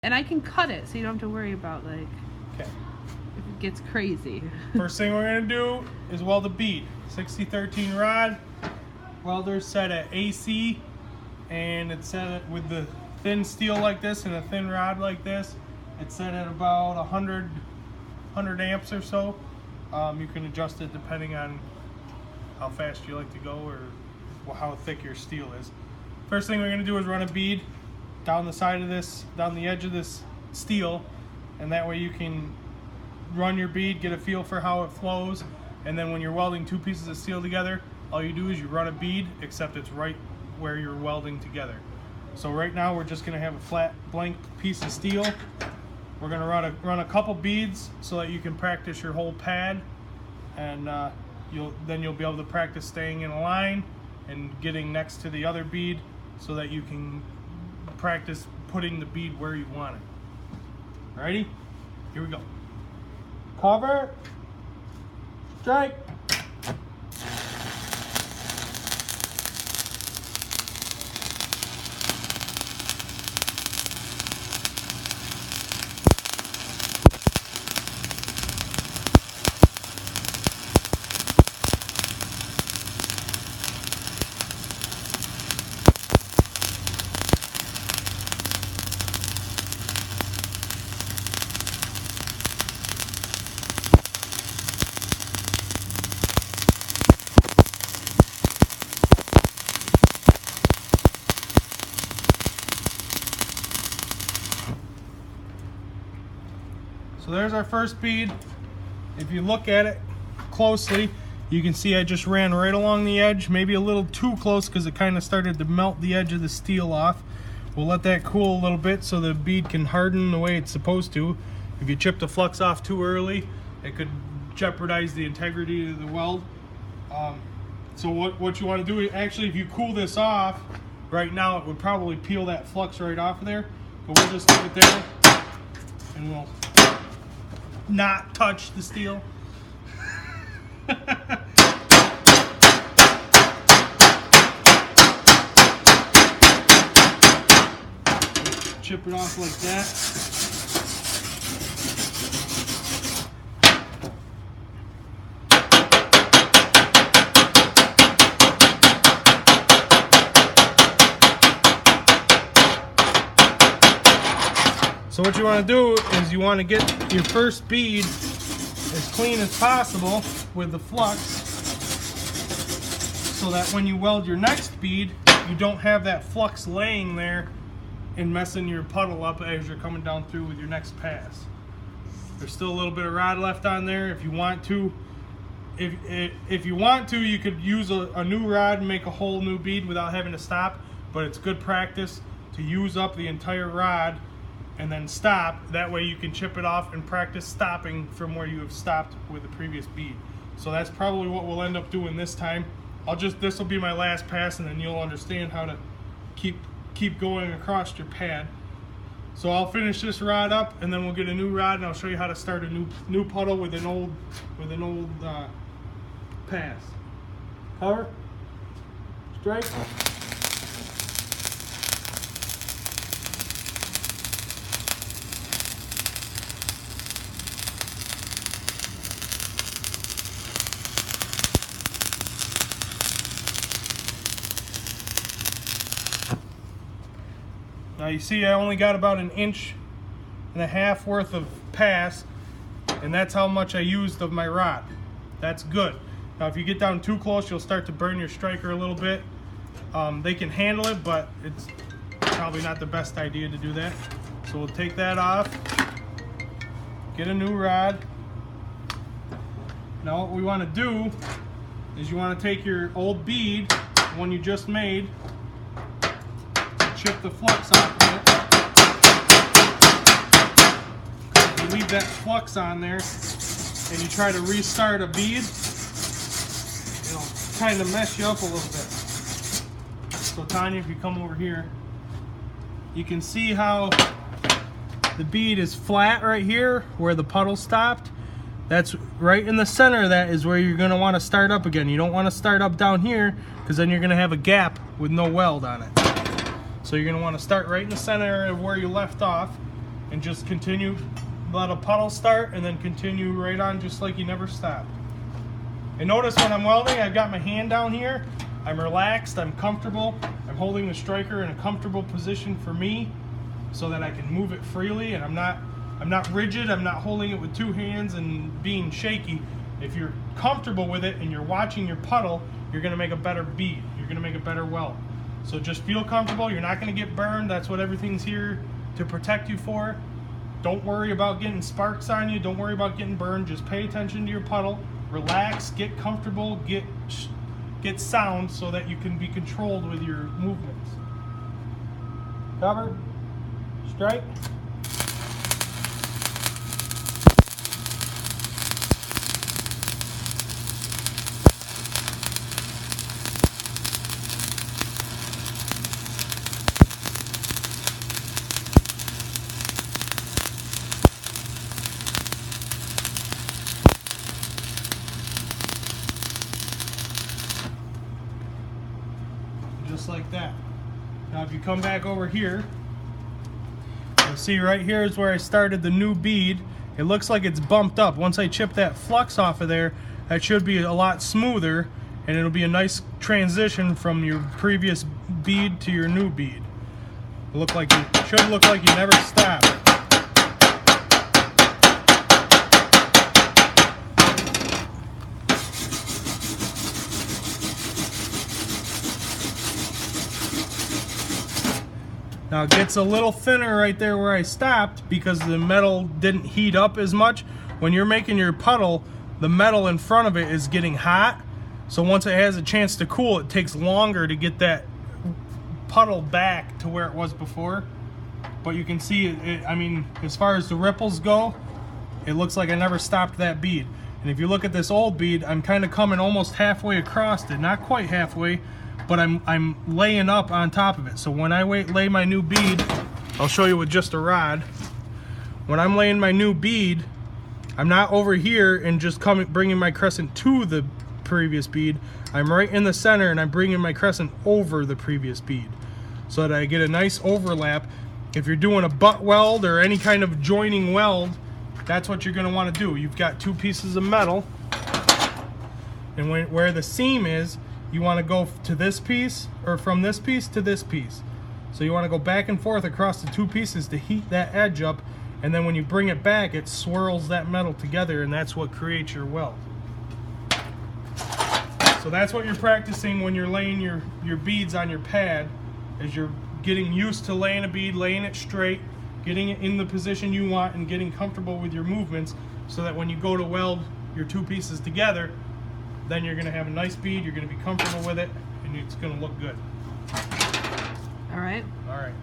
And I can cut it, so you don't have to worry about, like, Okay. if it gets crazy. First thing we're going to do is weld a bead. 6013 rod. Welder's set at AC, and it's set with the thin steel like this and a thin rod like this. It's set at about 100 amps or so. You can adjust it depending on how fast you like to go or how thick your steel is. First thing we're going to do is run a bead down the side of this, down the edge of this steel, and that way you can run your bead, get a feel for how it flows, and then when you're welding two pieces of steel together, all you do is you run a bead, except it's right where you're welding together. So right now we're just going to have a flat blank piece of steel. We're going to run a couple beads so that you can practice your whole pad, and you'll be able to practice staying in a line and getting next to the other bead so that you can practice putting the bead where you want it. Ready? Here we go. Cover, strike. So there's our first bead. If you look at it closely, you can see I just ran right along the edge, maybe a little too close because it kind of started to melt the edge of the steel off. We'll let that cool a little bit so the bead can harden the way it's supposed to. If you chip the flux off too early, it could jeopardize the integrity of the weld. So what you want to do, actually, if you cool this off, right now it would probably peel that flux right off of there, but we'll just leave it there and we'll not touch the steel. Chip it off like that. So what you want to do is you want to get your first bead as clean as possible with the flux so that when you weld your next bead, you don't have that flux laying there and messing your puddle up as you're coming down through with your next pass. There's still a little bit of rod left on there. If you want to, if you want to, you could use a new rod and make a whole new bead without having to stop, but it's good practice to use up the entire rod and then stop. That way you can chip it off and practice stopping from where you have stopped with the previous bead. So that's probably what we'll end up doing this time. This will be my last pass, and then you'll understand how to keep going across your pad. So I'll finish this rod up, and then we'll get a new rod, and I'll show you how to start a new puddle with an old pass. Cover, strike. Now you see I only got about 1.5 inches worth of pass, and that's how much I used of my rod. That's good. Now if you get down too close, you'll start to burn your striker a little bit. They can handle it, but it's probably not the best idea to do that. So we'll take that off, get a new rod. Now what we want to do is you want to take your old bead, the one you just made, chip the flux off of it. If you leave that flux on there and you try to restart a bead, it'll kind of mess you up a little bit. So Tanya, if you come over here, you can see how the bead is flat right here where the puddle stopped. That's right in the center of that is where you're going to want to start up again. You don't want to start up down here because then you're going to have a gap with no weld on it. So you're going to want to start right in the center of where you left off, and just continue, let a puddle start, and then continue right on just like you never stopped. And notice when I'm welding, I've got my hand down here. I'm relaxed, I'm comfortable. I'm holding the striker in a comfortable position for me so that I can move it freely, and I'm not rigid, I'm not holding it with two hands and being shaky. If you're comfortable with it and you're watching your puddle, you're gonna make a better bead. You're gonna make a better weld. So just feel comfortable, you're not gonna get burned. That's what everything's here to protect you for. Don't worry about getting sparks on you, don't worry about getting burned. Just pay attention to your puddle, relax, get comfortable, get sound so that you can be controlled with your movements. Cover, strike. Just like that. Now if you come back over here, you'll see right here is where I started the new bead. It looks like it's bumped up. Once I chip that flux off of there, that should be a lot smoother, and it'll be a nice transition from your previous bead to your new bead. Should look like you never stopped. Now it gets a little thinner right there where I stopped because the metal didn't heat up as much. When you're making your puddle, the metal in front of it is getting hot. So once it has a chance to cool, it takes longer to get that puddle back to where it was before. But you can see, I mean, as far as the ripples go, it looks like I never stopped that bead. And if you look at this old bead, I'm kind of coming almost halfway across it. Not quite halfway, but I'm laying up on top of it. So when I lay my new bead, I'll show you with just a rod. When I'm laying my new bead, I'm not over here and just bringing my crescent to the previous bead. I'm right in the center and I'm bringing my crescent over the previous bead so that I get a nice overlap. If you're doing a butt weld or any kind of joining weld, that's what you're going to want to do. You've got two pieces of metal, and where the seam is, you want to go to this piece, or from this piece to this piece. So you want to go back and forth across the two pieces to heat that edge up, and then when you bring it back, it swirls that metal together, and that's what creates your weld. So that's what you're practicing when you're laying your beads on your pad, as you're getting used to laying a bead, laying it straight, getting it in the position you want, and getting comfortable with your movements, so that when you go to weld your two pieces together, then you're going to have a nice bead, you're going to be comfortable with it, and it's going to look good. All right. All right.